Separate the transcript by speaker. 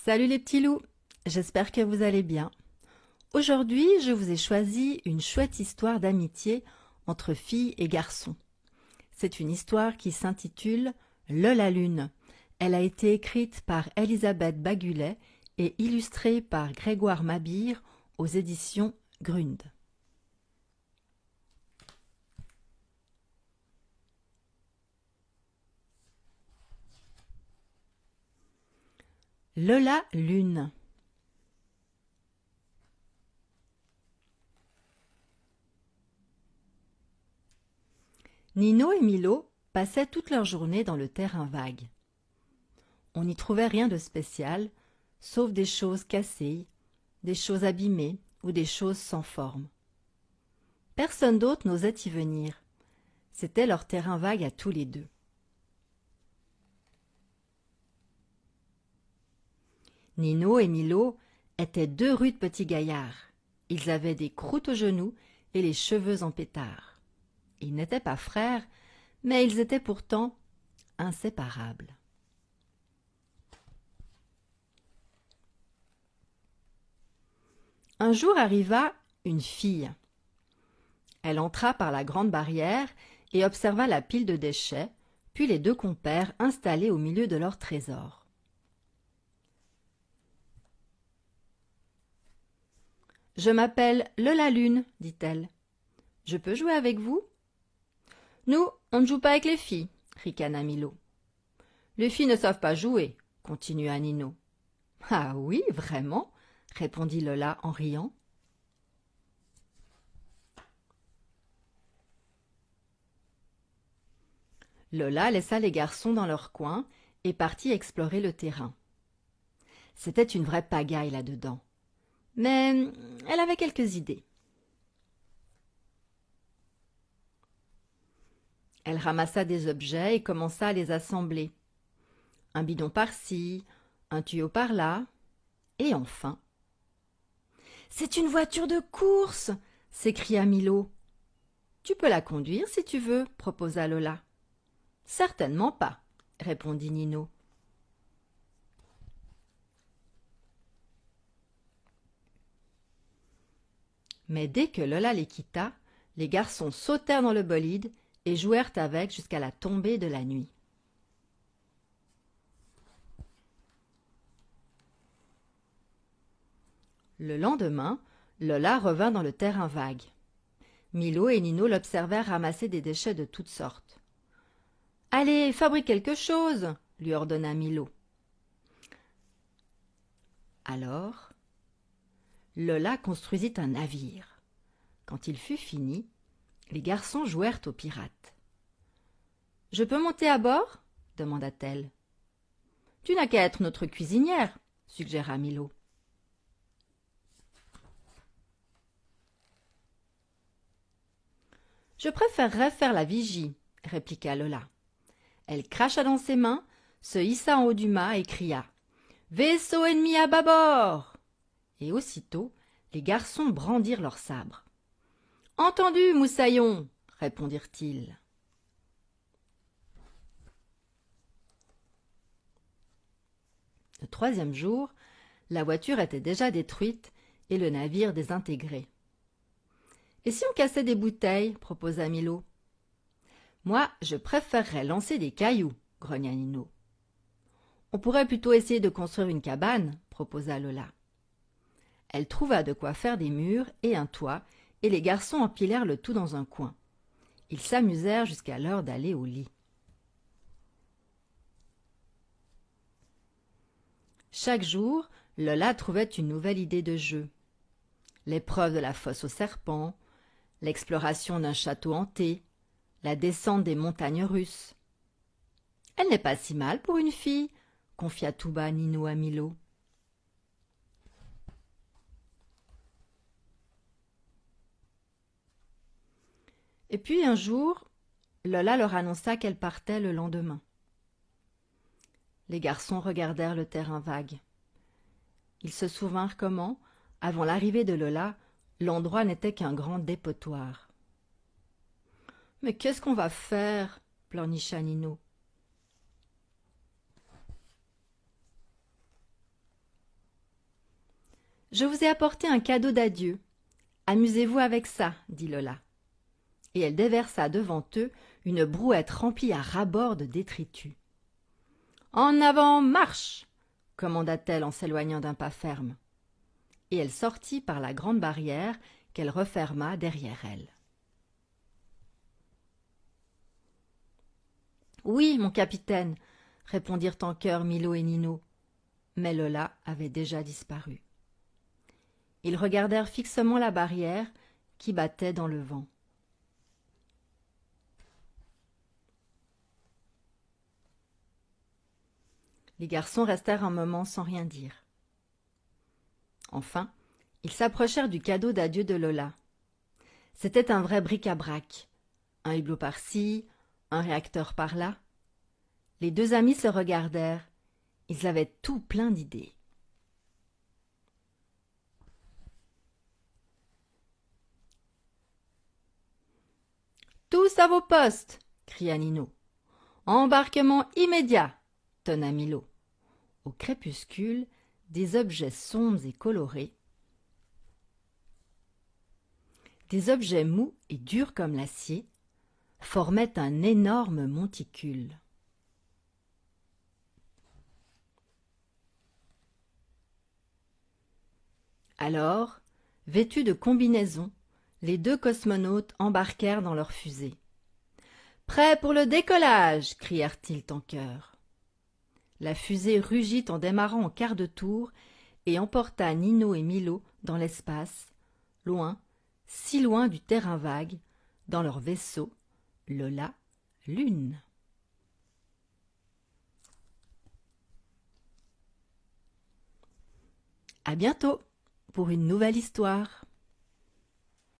Speaker 1: Salut les petits loups, j'espère que vous allez bien. Aujourd'hui, je vous ai choisi une chouette histoire d'amitié entre filles et garçons. C'est une histoire qui s'intitule La Lune. Elle a été écrite par Elisabeth Bagulet et illustrée par Grégoire Mabire aux éditions Grund. La Lune. Nino et Milo passaient toute leur journée dans le terrain vague. On n'y trouvait rien de spécial, sauf des choses cassées, des choses abîmées ou des choses sans forme. Personne d'autre n'osait y venir. C'était leur terrain vague à tous les deux. Nino et Milo étaient deux rudes petits gaillards. Ils avaient des croûtes aux genoux et les cheveux en pétard. Ils n'étaient pas frères, mais ils étaient pourtant inséparables. Un jour arriva une fille. Elle entra par la grande barrière et observa la pile de déchets, puis les deux compères installés au milieu de leur trésor. « Je m'appelle La Lune, dit-elle. Je peux jouer avec vous ?»« Nous, on ne joue pas avec les filles, ricana Milo. »« Les filles ne savent pas jouer, continua Nino. »« Ah oui, vraiment ?» répondit Lola en riant. Lola laissa les garçons dans leur coin et partit explorer le terrain. C'était une vraie pagaille là-dedans. Mais elle avait quelques idées. Elle ramassa des objets et commença à les assembler. Un bidon par-ci, un tuyau par-là, et enfin... « C'est une voiture de course !» s'écria Milo. « Tu peux la conduire si tu veux, » proposa Lola. « Certainement pas, » répondit Nino. Mais dès que Lola les quitta, les garçons sautèrent dans le bolide et jouèrent avec jusqu'à la tombée de la nuit. Le lendemain, Lola revint dans le terrain vague. Milo et Nino l'observèrent ramasser des déchets de toutes sortes. « Allez, fabrique quelque chose !» lui ordonna Milo. Alors, Lola construisit un navire. Quand il fut fini, les garçons jouèrent aux pirates. « Je peux monter à bord ?» demanda-t-elle. « Tu n'as qu'à être notre cuisinière, » suggéra Milo. « Je préférerais faire la vigie, » répliqua Lola. Elle cracha dans ses mains, se hissa en haut du mât et cria « Vaisseau ennemi à bâbord !» Et aussitôt, les garçons brandirent leurs sabres. « Entendu, moussaillon !» répondirent-ils. Le troisième jour, la voiture était déjà détruite et le navire désintégré. « Et si on cassait des bouteilles ?» proposa Milo. « Moi, je préférerais lancer des cailloux, » grogna Nino. « On pourrait plutôt essayer de construire une cabane, » proposa Lola. Elle trouva de quoi faire des murs et un toit, et les garçons empilèrent le tout dans un coin. Ils s'amusèrent jusqu'à l'heure d'aller au lit. Chaque jour, Lola trouvait une nouvelle idée de jeu. L'épreuve de la fosse aux serpents, l'exploration d'un château hanté, la descente des montagnes russes. « Elle n'est pas si mal pour une fille, » confia tout bas Nino à Milo. Et puis un jour, Lola leur annonça qu'elle partait le lendemain. Les garçons regardèrent le terrain vague. Ils se souvinrent comment, avant l'arrivée de Lola, l'endroit n'était qu'un grand dépotoir. « Mais qu'est-ce qu'on va faire ?» pleurnicha Nino. Je vous ai apporté un cadeau d'adieu. Amusez-vous avec ça, dit Lola. Et elle déversa devant eux une brouette remplie à ras-bord de détritus. En avant, marche commanda-t-elle en s'éloignant d'un pas ferme. Et elle sortit par la grande barrière qu'elle referma derrière elle. Oui, mon capitaine, répondirent en chœur Milo et Nino, mais Lola avait déjà disparu. Ils regardèrent fixement la barrière qui battait dans le vent. Les garçons restèrent un moment sans rien dire. Enfin, ils s'approchèrent du cadeau d'adieu de Lola. C'était un vrai bric-à-brac. Un hublot par-ci, un réacteur par-là. Les deux amis se regardèrent. Ils avaient tout plein d'idées. Tous à vos postes, cria Nino. Embarquement immédiat, tonna Milo. Au crépuscule, des objets sombres et colorés, des objets mous et durs comme l'acier, formaient un énorme monticule. Alors, vêtus de combinaisons, les deux cosmonautes embarquèrent dans leur fusée. « Prêts pour le décollage !» crièrent-ils en chœur. La fusée rugit en démarrant en quart de tour et emporta Nino et Milo dans l'espace, loin, si loin du terrain vague, dans leur vaisseau, Lola Lune. À bientôt pour une nouvelle histoire.